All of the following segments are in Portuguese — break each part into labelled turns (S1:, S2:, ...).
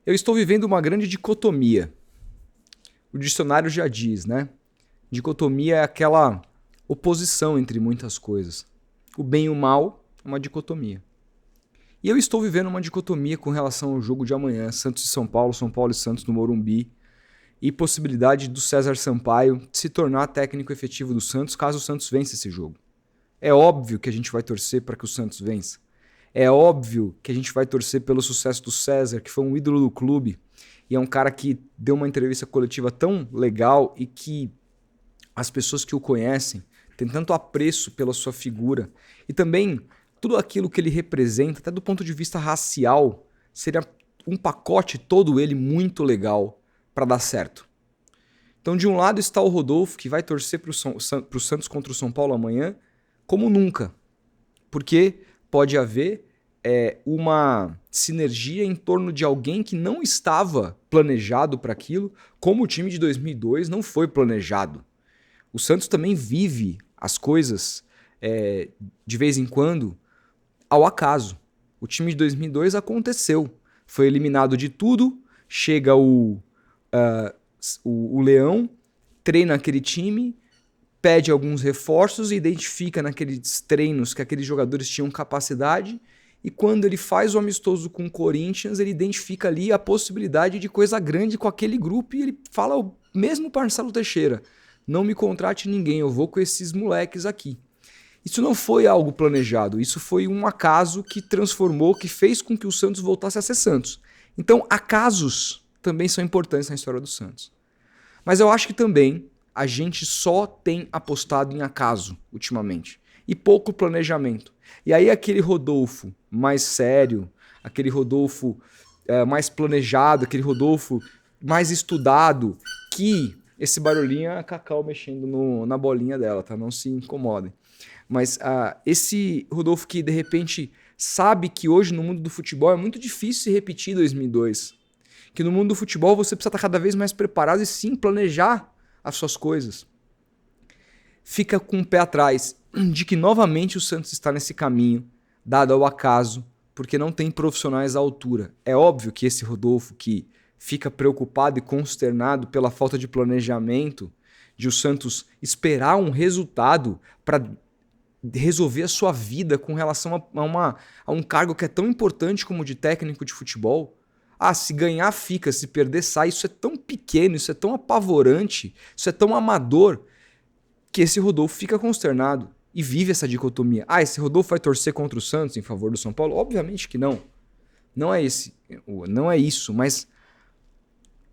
S1: Eu estou vivendo uma grande dicotomia. O dicionário já diz, né? Dicotomia é aquela oposição entre muitas coisas. O bem e o mal é uma dicotomia. E eu estou vivendo uma dicotomia com relação ao jogo de amanhã, Santos e São Paulo e Santos no Morumbi, e possibilidade do César Sampaio se tornar técnico efetivo do Santos caso o Santos vença esse jogo. É óbvio que a gente vai torcer para que o Santos vença. É óbvio que a gente vai torcer pelo sucesso do César, que foi um ídolo do clube, e é um cara que deu uma entrevista coletiva tão legal e que as pessoas que o conhecem têm tanto apreço pela sua figura e também tudo aquilo que ele representa, até do ponto de vista racial, seria um pacote todo ele muito legal para dar certo. Então, de um lado está o Rodolfo, que vai torcer para o Santos contra o São Paulo amanhã, como nunca, porque pode haver uma sinergia em torno de alguém que não estava planejado para aquilo, como o time de 2002 não foi planejado. O Santos também vive as coisas de vez em quando ao acaso. O time de 2002 aconteceu. Foi eliminado de tudo, chega o Leão, treina aquele time, pede alguns reforços e identifica naqueles treinos que aqueles jogadores tinham capacidade, e quando ele faz o amistoso com o Corinthians, ele identifica ali a possibilidade de coisa grande com aquele grupo e ele fala o mesmo para Marcelo Teixeira: não me contrate ninguém, eu vou com esses moleques aqui. Isso não foi algo planejado, isso foi um acaso que transformou, que fez com que o Santos voltasse a ser Santos. Então, acasos também são importantes na história do Santos. Mas eu acho que também a gente só tem apostado em acaso ultimamente e pouco planejamento. E aí aquele Rodolfo mais sério, aquele Rodolfo mais planejado, aquele Rodolfo mais estudado, que esse barulhinho é a Cacau mexendo na bolinha dela, tá? Não se incomodem. Mas esse Rodolfo que de repente sabe que hoje no mundo do futebol é muito difícil se repetir 2002. Que no mundo do futebol você precisa estar cada vez mais preparado e sim planejar as suas coisas. Fica com o pé atrás de que novamente o Santos está nesse caminho, dado ao acaso, porque não tem profissionais à altura. É óbvio que esse Rodolfo que fica preocupado e consternado pela falta de planejamento, de o Santos esperar um resultado para resolver a sua vida com relação a um cargo que é tão importante como o de técnico de futebol. Se ganhar fica, se perder sai. Isso é tão pequeno, isso é tão apavorante, isso é tão amador, que esse Rodolfo fica consternado e vive essa dicotomia. Esse Rodolfo vai torcer contra o Santos em favor do São Paulo? Obviamente que não. Não é isso, mas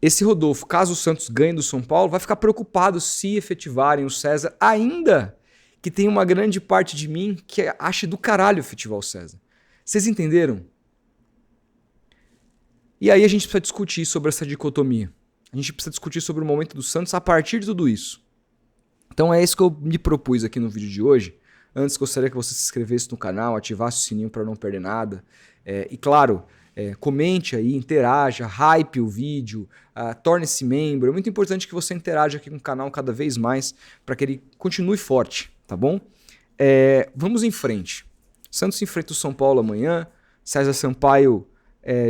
S1: esse Rodolfo, caso o Santos ganhe do São Paulo, vai ficar preocupado se efetivarem o César, ainda que tem uma grande parte de mim que acha do caralho efetivar o César. Vocês entenderam? E aí a gente precisa discutir sobre essa dicotomia. A gente precisa discutir sobre o momento do Santos a partir de tudo isso. Então é isso que eu me propus aqui no vídeo de hoje. Antes, gostaria que você se inscrevesse no canal, ativasse o sininho para não perder nada. E claro, comente aí, interaja, hype o vídeo, torne-se membro. É muito importante que você interaja aqui com o canal cada vez mais para que ele continue forte, tá bom? Vamos em frente. Santos enfrenta o São Paulo amanhã. César Sampaio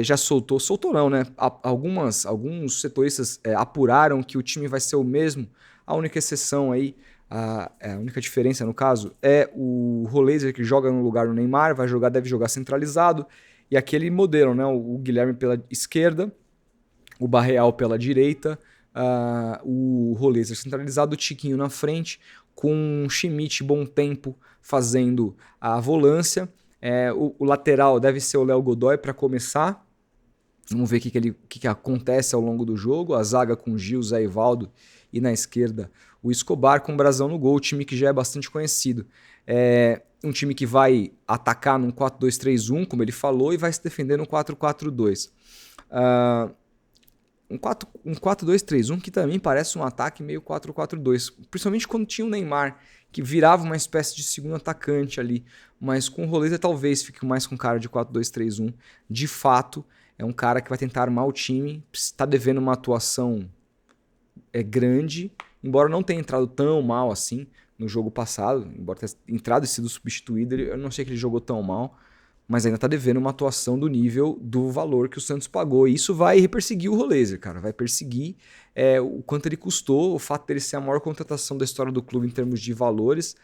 S1: já soltou não, né? Alguns setoristas apuraram que o time vai ser o mesmo. A única exceção aí, a única diferença no caso, é o Roleiser, que joga no lugar do Neymar, deve jogar centralizado. E aquele modelo, né? O Guilherme pela esquerda, o Barreal pela direita, o Roleiser centralizado, o Tiquinho na frente, com o Schmidt Bom Tempo fazendo a volância. O lateral deve ser o Léo Godoy para começar. Vamos ver o que acontece ao longo do jogo. A zaga com Gil, Zé Ivaldo e na esquerda o Escobar com o Brazão no gol. O time que já é bastante conhecido. Um time que vai atacar num 4-2-3-1, como ele falou, e vai se defender no 4-4-2. Um 4-2-3-1 que também parece um ataque meio 4-4-2, principalmente quando tinha o Neymar, que virava uma espécie de segundo atacante ali, mas com o Roleta talvez fique mais com cara de 4-2-3-1. De fato, é um cara que vai tentar armar o time, está devendo uma atuação grande, embora não tenha entrado tão mal assim no jogo passado, embora tenha entrado e sido substituído, eu não sei que ele jogou tão mal, mas ainda tá devendo uma atuação do nível do valor que o Santos pagou. E isso vai perseguir o Roleiser, cara. Vai perseguir o quanto ele custou, o fato dele ser a maior contratação da história do clube em termos de valores.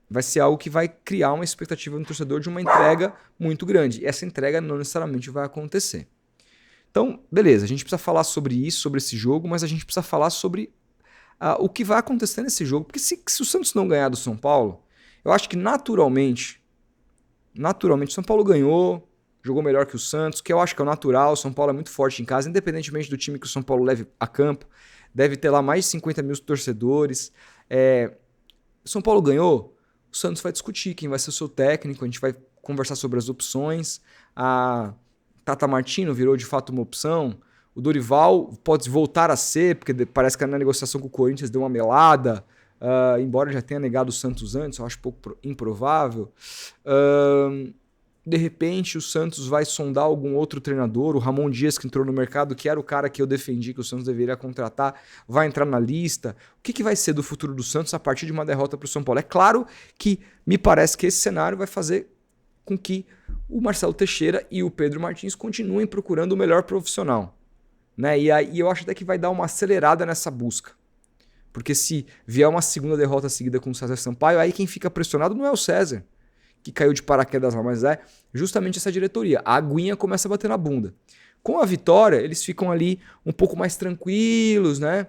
S1: Vai ser algo que vai criar uma expectativa no torcedor de uma entrega muito grande. E essa entrega não necessariamente vai acontecer. Então, beleza, a gente precisa falar sobre isso, sobre esse jogo, mas a gente precisa falar sobre o que vai acontecer nesse jogo. Porque se o Santos não ganhar do São Paulo, eu acho que naturalmente, o São Paulo ganhou, jogou melhor que o Santos, que eu acho que é o natural. O São Paulo é muito forte em casa, independentemente do time que o São Paulo leve a campo. Deve ter lá mais de 50 mil torcedores. O São Paulo ganhou, o Santos vai discutir quem vai ser o seu técnico, a gente vai conversar sobre as opções. A Tata Martino virou de fato uma opção. O Dorival pode voltar a ser, porque parece que na negociação com o Corinthians deu uma melada. Embora já tenha negado o Santos antes, eu acho pouco improvável. De repente o Santos vai sondar algum outro treinador. O Ramon Dias, que entrou no mercado, que era o cara que eu defendi que o Santos deveria contratar, vai entrar na lista. O que vai ser do futuro do Santos a partir de uma derrota para o São Paulo? É claro que me parece que esse cenário vai fazer com que o Marcelo Teixeira e o Pedro Martins continuem procurando o melhor profissional, né? E aí eu acho até que vai dar uma acelerada nessa busca. Porque se vier uma segunda derrota seguida com o César Sampaio, aí quem fica pressionado não é o César, que caiu de paraquedas lá, mas é justamente essa diretoria. A aguinha começa a bater na bunda. Com a vitória, eles ficam ali um pouco mais tranquilos, né?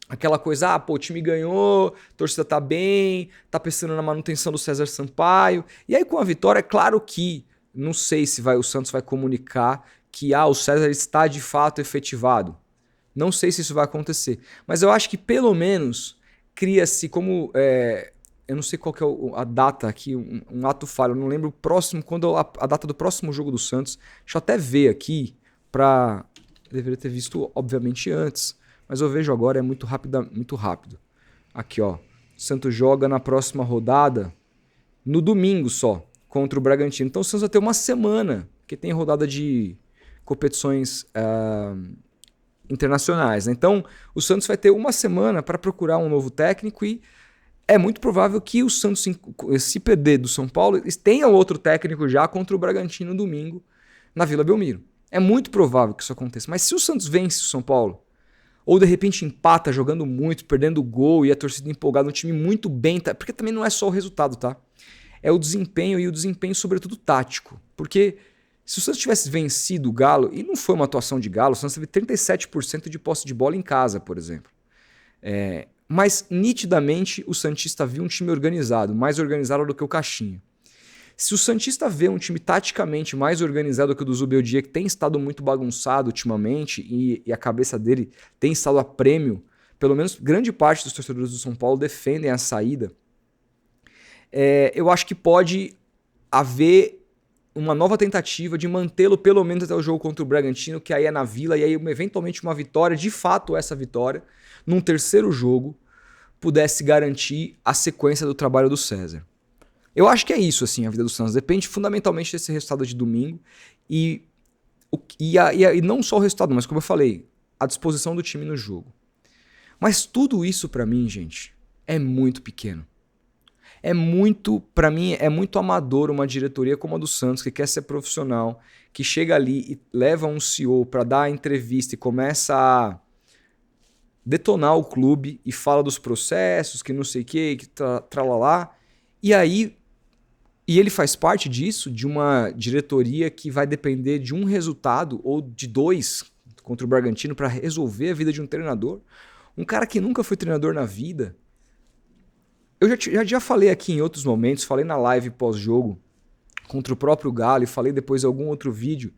S1: Aquela coisa, o time ganhou, a torcida tá bem, tá pensando na manutenção do César Sampaio. E aí com a vitória, é claro que, não sei se o Santos vai comunicar que o César está de fato efetivado. Não sei se isso vai acontecer. Mas eu acho que pelo menos cria-se como... eu não sei qual que é a data aqui, um ato falho, eu não lembro o próximo, quando a data do próximo jogo do Santos. Deixa eu até ver aqui, eu deveria ter visto obviamente antes, mas eu vejo agora, é muito rápido. Aqui, ó, o Santos joga na próxima rodada, no domingo só, contra o Bragantino. Então o Santos vai ter uma semana, porque tem rodada de competições internacionais, né? Então o Santos vai ter uma semana para procurar um novo técnico e é muito provável que o Santos, se perder do São Paulo, tenha outro técnico já contra o Bragantino no domingo na Vila Belmiro. É muito provável que isso aconteça. Mas se o Santos vence o São Paulo, ou de repente empata jogando muito, perdendo gol e a torcida empolgada, um time muito bem, porque também não é só o resultado, tá? É o desempenho e o desempenho sobretudo tático. Porque se o Santos tivesse vencido o Galo, e não foi uma atuação de Galo, o Santos teve 37% de posse de bola em casa, por exemplo. Mas nitidamente o Santista viu um time organizado, mais organizado do que o Caixinha. Se o Santista vê um time taticamente mais organizado do que o do Zubeldia, que tem estado muito bagunçado ultimamente e a cabeça dele tem estado a prêmio, pelo menos grande parte dos torcedores do São Paulo defendem a saída, eu acho que pode haver uma nova tentativa de mantê-lo pelo menos até o jogo contra o Bragantino, que aí é na Vila, e aí eventualmente uma vitória, de fato essa vitória, num terceiro jogo, pudesse garantir a sequência do trabalho do César. Eu acho que é isso, assim, a vida do Santos. Depende fundamentalmente desse resultado de domingo e não só o resultado, mas como eu falei, a disposição do time no jogo. Mas tudo isso pra mim, gente, é muito pequeno. Pra mim, é muito amador uma diretoria como a do Santos, que quer ser profissional, que chega ali e leva um CEO pra dar a entrevista e começa a detonar o clube e fala dos processos, que não sei o que tralalá. E ele faz parte disso, de uma diretoria que vai depender de um resultado ou de dois contra o Bragantino para resolver a vida de um treinador. Um cara que nunca foi treinador na vida. Eu já falei aqui em outros momentos, falei na live pós-jogo contra o próprio Galo e falei depois em algum outro vídeo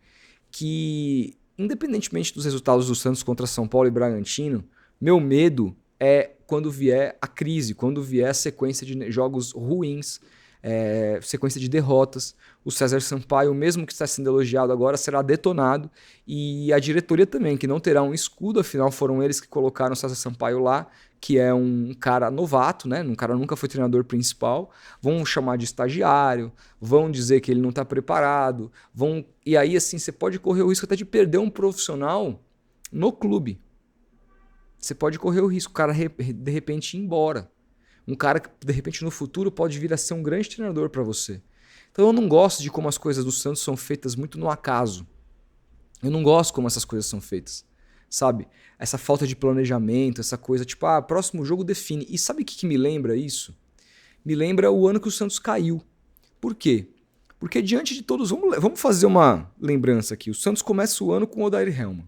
S1: que, independentemente dos resultados do Santos contra São Paulo e Bragantino, meu medo é quando vier a crise, quando vier a sequência de jogos ruins, sequência de derrotas. O César Sampaio, mesmo que está sendo elogiado agora, será detonado. E a diretoria também, que não terá um escudo, afinal foram eles que colocaram o César Sampaio lá, que é um cara novato, né? Um cara nunca foi treinador principal. Vão chamar de estagiário, vão dizer que ele não está preparado. E aí, assim, você pode correr o risco até de perder um profissional no clube. Você pode correr o risco, o cara de repente ir embora. Um cara que de repente no futuro pode vir a ser um grande treinador para você. Então eu não gosto de como as coisas do Santos são feitas muito no acaso. Eu não gosto como essas coisas são feitas, sabe? Essa falta de planejamento, essa coisa tipo, próximo jogo define. E sabe o que me lembra isso? Me lembra o ano que o Santos caiu. Por quê? Porque diante de todos... Vamos fazer uma lembrança aqui. O Santos começa o ano com o Odair Hellmann.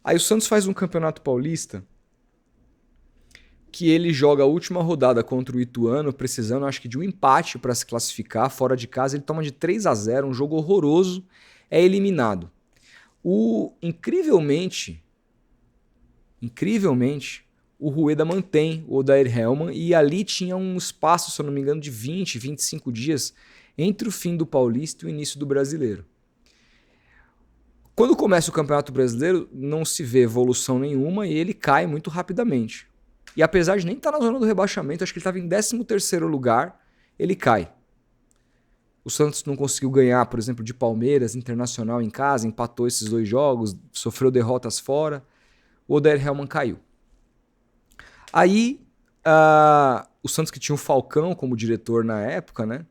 S1: Aí o Santos faz um campeonato paulista que ele joga a última rodada contra o Ituano, precisando, acho que, de um empate para se classificar. Fora de casa, ele toma de 3-0, um jogo horroroso, é eliminado. Incrivelmente, o Rueda mantém o Odair Hellmann e ali tinha um espaço, se eu não me engano, de 20, 25 dias entre o fim do Paulista e o início do Brasileiro. Quando começa o Campeonato Brasileiro, não se vê evolução nenhuma e ele cai muito rapidamente. E apesar de nem estar na zona do rebaixamento, acho que ele estava em 13º lugar, ele cai. O Santos não conseguiu ganhar, por exemplo, de Palmeiras, Internacional em casa, empatou esses 2 jogos, sofreu derrotas fora. O Odair Hellmann caiu. Aí, o Santos, que tinha o Falcão como diretor na época, né,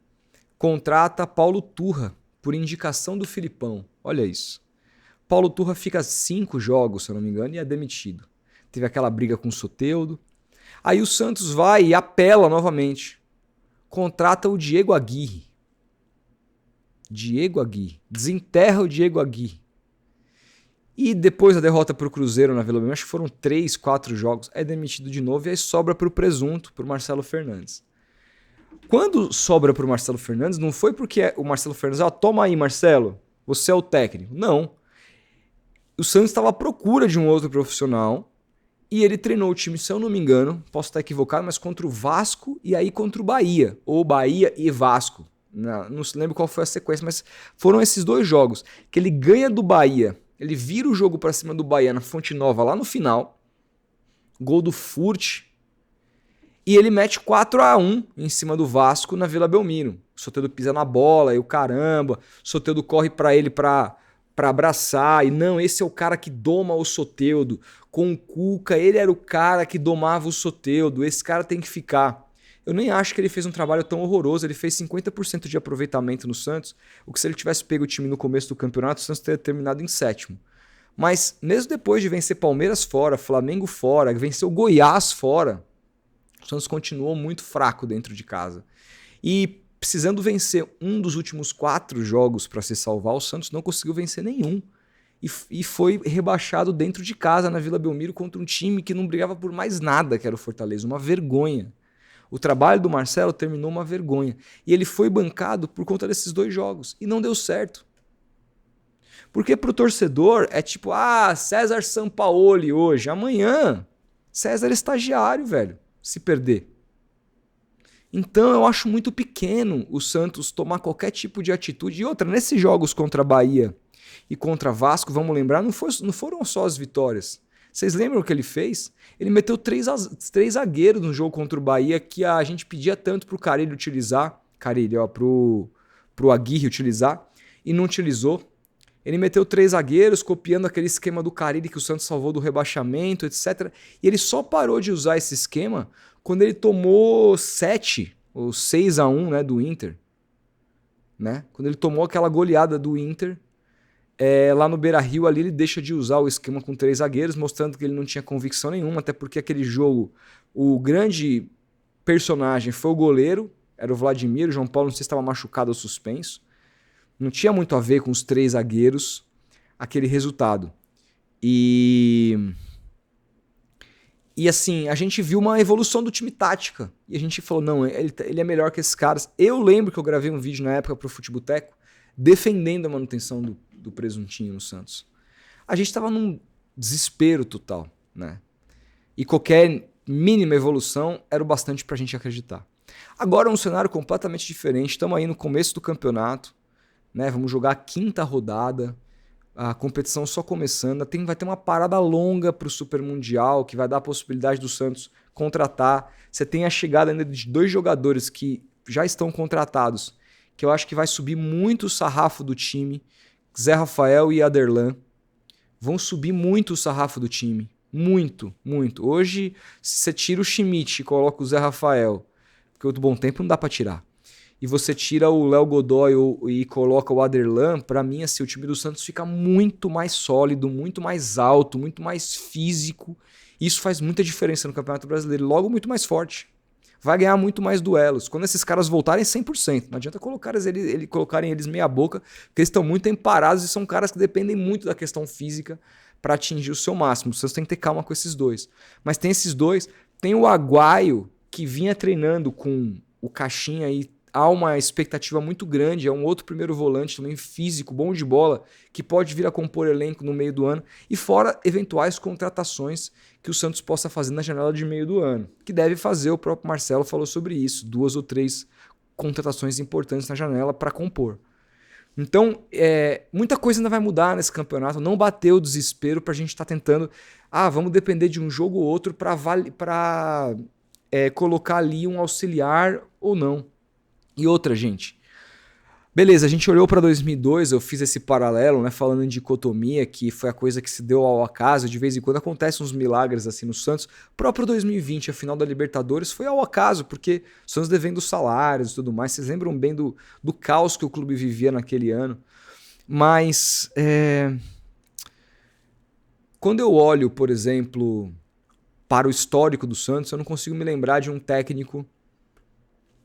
S1: contrata Paulo Turra por indicação do Filipão. Olha isso. Paulo Turra fica 5 jogos, se eu não me engano, e é demitido. Teve aquela briga com o Soteldo. Aí o Santos vai e apela novamente. Contrata o Diego Aguirre. Desenterra o Diego Aguirre. E depois da derrota para o Cruzeiro na Vila Belmiro, acho que foram 3, 4 jogos, é demitido de novo e aí sobra para o presunto, para o Marcelo Fernandes. Quando sobra para o Marcelo Fernandes, não foi porque o Marcelo Fernandes, toma aí, Marcelo, você é o técnico. Não. O Santos estava à procura de um outro profissional e ele treinou o time, se eu não me engano, posso estar equivocado, mas contra o Vasco e aí contra o Bahia, ou Bahia e Vasco. Não se lembro qual foi a sequência, mas foram esses 2 jogos que ele ganha do Bahia, ele vira o jogo para cima do Bahia na Fonte Nova lá no final, gol do Furt, e ele mete 4-1 em cima do Vasco na Vila Belmiro. O Soteldo pisa na bola e o caramba, o Soteldo corre para ele para abraçar, e não, esse é o cara que doma o Soteldo. Com o Cuca, ele era o cara que domava o Soteldo, esse cara tem que ficar. Eu nem acho que ele fez um trabalho tão horroroso, ele fez 50% de aproveitamento no Santos, o que se ele tivesse pego o time no começo do campeonato, o Santos teria terminado em 7º. Mas mesmo depois de vencer Palmeiras fora, Flamengo fora, venceu Goiás fora, o Santos continuou muito fraco dentro de casa. E precisando vencer um dos últimos 4 jogos para se salvar, o Santos não conseguiu vencer nenhum. E foi rebaixado dentro de casa na Vila Belmiro contra um time que não brigava por mais nada, que era o Fortaleza. Uma vergonha. O trabalho do Marcelo terminou uma vergonha. E ele foi bancado por conta desses 2 jogos. E não deu certo. Porque pro torcedor é tipo, César Sampaoli hoje. Amanhã, César é estagiário, velho, se perder. Então eu acho muito pequeno o Santos tomar qualquer tipo de atitude. E outra, nesses jogos contra a Bahia e contra Vasco, vamos lembrar, não foram só as vitórias. Vocês lembram o que ele fez? Ele meteu 3 zagueiros no jogo contra o Bahia que a gente pedia tanto pro Carille utilizar. Pro Aguirre utilizar. E não utilizou. Ele meteu 3 zagueiros, copiando aquele esquema do Carille que o Santos salvou do rebaixamento, etc. E ele só parou de usar esse esquema quando ele tomou 7 ou 6-1, né, do Inter. Né? Quando ele tomou aquela goleada do Inter, lá no Beira-Rio, ali ele deixa de usar o esquema com 3 zagueiros, mostrando que ele não tinha convicção nenhuma, até porque aquele jogo, o grande personagem foi o goleiro, era o Vladimir, o João Paulo não sei se estava machucado ou suspenso. Não tinha muito a ver com os 3 zagueiros aquele resultado. E assim, a gente viu uma evolução do time tática. E a gente falou, não, ele é melhor que esses caras. Eu lembro que eu gravei um vídeo na época pro Futeboteco defendendo a manutenção do Presuntinho no Santos. A gente estava num desespero total, né? E qualquer mínima evolução era o bastante pra gente acreditar. Agora é um cenário completamente diferente. Estamos aí no começo do campeonato, né? Vamos jogar a 5ª rodada. A competição só começando, vai ter uma parada longa para o Super Mundial, que vai dar a possibilidade do Santos contratar. Você tem a chegada ainda de 2 jogadores que já estão contratados, que eu acho que vai subir muito o sarrafo do time, Zé Rafael e Aderlan. Vão subir muito o sarrafo do time. Muito, muito. Hoje, se você tira o Schmidt e coloca o Zé Rafael, porque o do Bom Tempo não dá para tirar, e você tira o Léo Godoy e coloca o Aderlan, pra mim, assim, o time do Santos fica muito mais sólido, muito mais alto, muito mais físico. Isso faz muita diferença no Campeonato Brasileiro. Logo, muito mais forte. Vai ganhar muito mais duelos. Quando esses caras voltarem 100%. Não adianta colocarem eles meia boca, porque eles estão muito tempo parados e são caras que dependem muito da questão física para atingir o seu máximo. O Santos tem que ter calma com esses dois. Mas tem esses dois. Tem o Aguaio, que vinha treinando com o Caixinha e há uma expectativa muito grande. É um outro primeiro volante também físico, bom de bola, que pode vir a compor elenco no meio do ano. E fora eventuais contratações que o Santos possa fazer na janela de meio do ano. Que deve fazer, o próprio Marcelo falou sobre isso. 2 ou 3 contratações importantes na janela para compor. Então, muita coisa ainda vai mudar nesse campeonato. Não bateu o desespero para a gente estar tentando... vamos depender de um jogo ou outro para colocar ali um auxiliar ou não. E outra, gente. Beleza, a gente olhou para 2002, eu fiz esse paralelo, né, falando em dicotomia, que foi a coisa que se deu ao acaso. De vez em quando acontecem uns milagres assim no Santos. O próprio 2020, a final da Libertadores, foi ao acaso, porque o Santos devendo salários e tudo mais. Vocês lembram bem do caos que o clube vivia naquele ano. Mas, quando eu olho, por exemplo, para o histórico do Santos, eu não consigo me lembrar de um técnico,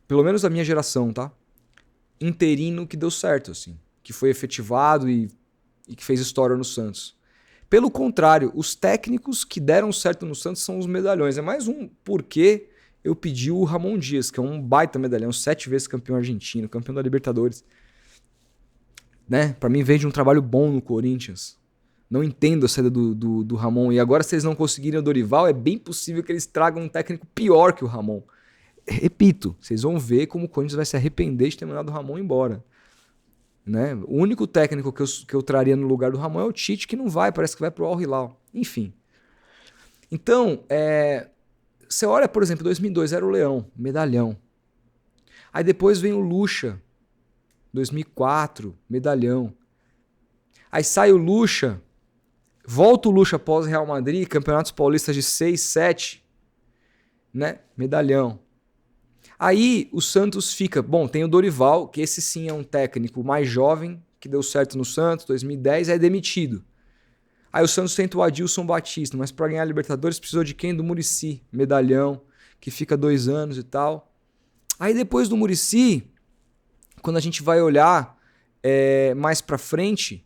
S1: pelo menos da minha geração, tá? Interino que deu certo, assim, que foi efetivado e que fez história no Santos. Pelo contrário, os técnicos que deram certo no Santos são os medalhões. É mais um porquê eu pedi o Ramon Dias, que é um baita medalhão, 7 vezes campeão argentino, campeão da Libertadores. Né? Para mim veio de um trabalho bom no Corinthians. Não entendo a saída do Ramon. E agora, se eles não conseguirem o Dorival, é bem possível que eles tragam um técnico pior que o Ramon. Repito, vocês vão ver como o Corinthians vai se arrepender de ter mandado o Ramon embora. Né? O único técnico que eu traria no lugar do Ramon é o Tite, que não vai, parece que vai pro Al Hilal. Enfim. Então, você olha, por exemplo, 2002 era o Leão, medalhão. Aí depois vem o Lucha, 2004, medalhão. Aí sai o Lucha, volta o Lucha após Real Madrid, Campeonatos Paulistas de 6, 7, né? Medalhão. Aí o Santos fica... Bom, tem o Dorival, que esse sim é um técnico mais jovem, que deu certo no Santos, 2010, é demitido. Aí o Santos tenta o Adilson Batista, mas para ganhar a Libertadores precisou de quem? Do Muricy, medalhão, que fica 2 anos e tal. Aí depois do Muricy, quando a gente vai olhar mais para frente,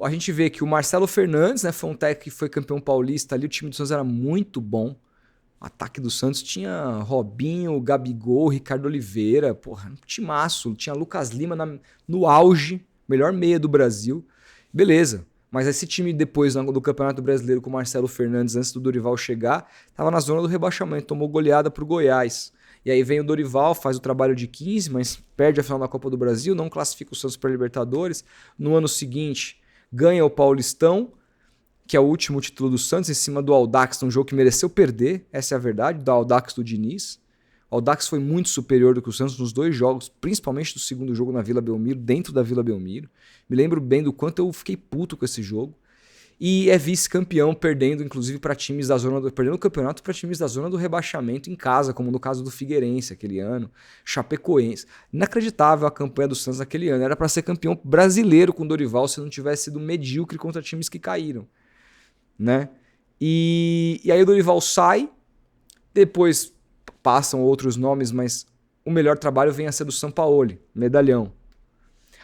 S1: a gente vê que o Marcelo Fernandes, né, foi um técnico que foi campeão paulista ali, o time do Santos era muito bom. O ataque do Santos tinha Robinho, Gabigol, Ricardo Oliveira, porra, um timaço. Tinha Lucas Lima no auge, melhor meia do Brasil. Beleza, mas esse time depois do Campeonato Brasileiro com o Marcelo Fernandes, antes do Dorival chegar, estava na zona do rebaixamento, tomou goleada pro Goiás. E aí vem o Dorival, faz o trabalho de 15, mas perde a final da Copa do Brasil, não classifica o Santos para a Libertadores. No ano seguinte, ganha o Paulistão, que é o último título do Santos, em cima do Audax, num jogo que mereceu perder, essa é a verdade, do Audax do Diniz. O Audax foi muito superior do que o Santos nos 2 jogos, principalmente do segundo jogo na Vila Belmiro, dentro da Vila Belmiro. Me lembro bem do quanto eu fiquei puto com esse jogo. E é vice-campeão, perdendo inclusive para times da zona perdendo o campeonato para times da zona do rebaixamento em casa, como no caso do Figueirense aquele ano, Chapecoense. Inacreditável a campanha do Santos naquele ano. Era para ser campeão brasileiro com o Dorival se não tivesse sido medíocre contra times que caíram. Né? E aí o Dorival sai, depois passam outros nomes, mas o melhor trabalho vem a ser do Sampaoli, medalhão.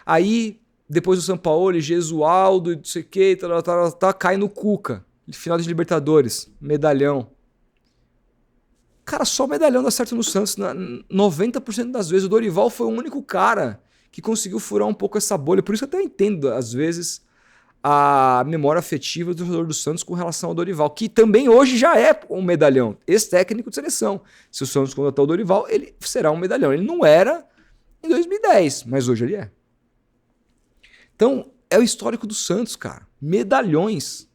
S1: Aí, depois do Sampaoli, Gesualdo, não sei o que, cai no Cuca, final de Libertadores, medalhão. Cara, só medalhão dá certo no Santos, 90% das vezes. O Dorival foi o único cara que conseguiu furar um pouco essa bolha, por isso eu até entendo, às vezes, a memória afetiva do torcedor do Santos com relação ao Dorival, que também hoje já é um medalhão, ex-técnico de seleção. Se o Santos contratar o Dorival, ele será um medalhão. Ele não era em 2010, mas hoje ele é. Então, é o histórico do Santos, cara. Medalhões.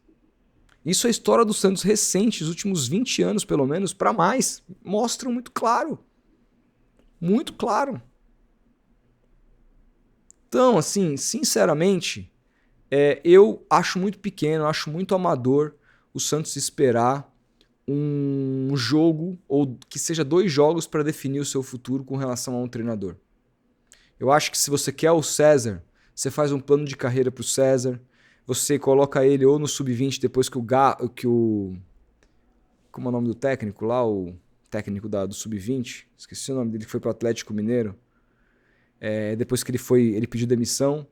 S1: Isso é a história do Santos recente, os últimos 20 anos, pelo menos, para mais. Mostram muito claro. Muito claro. Então, assim, sinceramente... eu acho muito pequeno, acho muito amador o Santos esperar um jogo, ou que seja 2 jogos para definir o seu futuro com relação a um treinador. Eu acho que se você quer o César, você faz um plano de carreira pro César, você coloca ele ou no sub-20 depois que o como é o nome do técnico lá, o técnico do sub-20, esqueci o nome dele, que foi pro Atlético Mineiro. Depois que ele pediu demissão,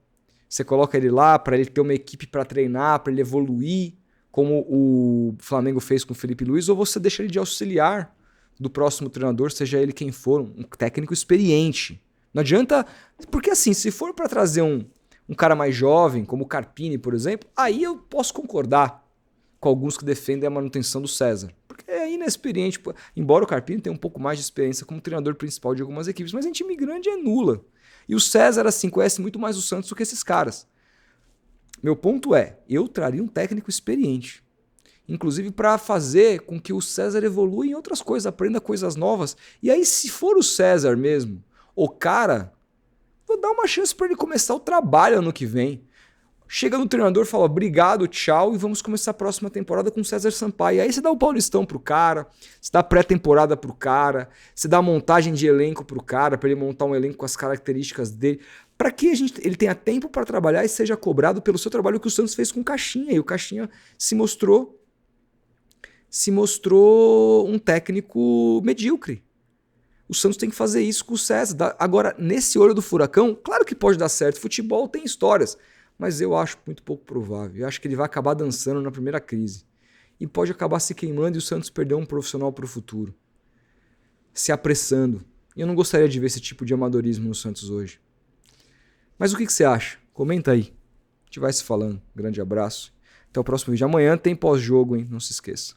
S1: você coloca ele lá para ele ter uma equipe para treinar, para ele evoluir, como o Flamengo fez com o Felipe Luiz, ou você deixa ele de auxiliar do próximo treinador, seja ele quem for, um técnico experiente. Não adianta, porque assim, se for para trazer um cara mais jovem, como o Carpini, por exemplo, aí eu posso concordar com alguns que defendem a manutenção do César. Porque é inexperiente, embora o Carpini tenha um pouco mais de experiência como treinador principal de algumas equipes, mas em time grande é nula. E o César, assim, conhece muito mais o Santos do que esses caras. Meu ponto é, eu traria um técnico experiente. Inclusive para fazer com que o César evolua em outras coisas, aprenda coisas novas. E aí, se for o César mesmo, o cara, vou dar uma chance para ele começar o trabalho ano que vem. Chega no treinador, fala obrigado, tchau, e vamos começar a próxima temporada com o César Sampaio. Aí você dá o Paulistão pro cara, você dá pré-temporada pro cara, você dá montagem de elenco pro cara, para ele montar um elenco com as características dele, para que ele tenha tempo para trabalhar e seja cobrado pelo seu trabalho que o Santos fez com o Caixinha. E o Caixinha se mostrou um técnico medíocre. O Santos tem que fazer isso com o César. Agora, nesse olho do furacão, claro que pode dar certo. Futebol tem histórias. Mas eu acho muito pouco provável. Eu acho que ele vai acabar dançando na primeira crise. E pode acabar se queimando e o Santos perder um profissional para o futuro. Se apressando. E eu não gostaria de ver esse tipo de amadorismo no Santos hoje. Mas o que você acha? Comenta aí. A gente vai se falando. Grande abraço. Até o próximo vídeo. Amanhã tem pós-jogo, hein? Não se esqueça.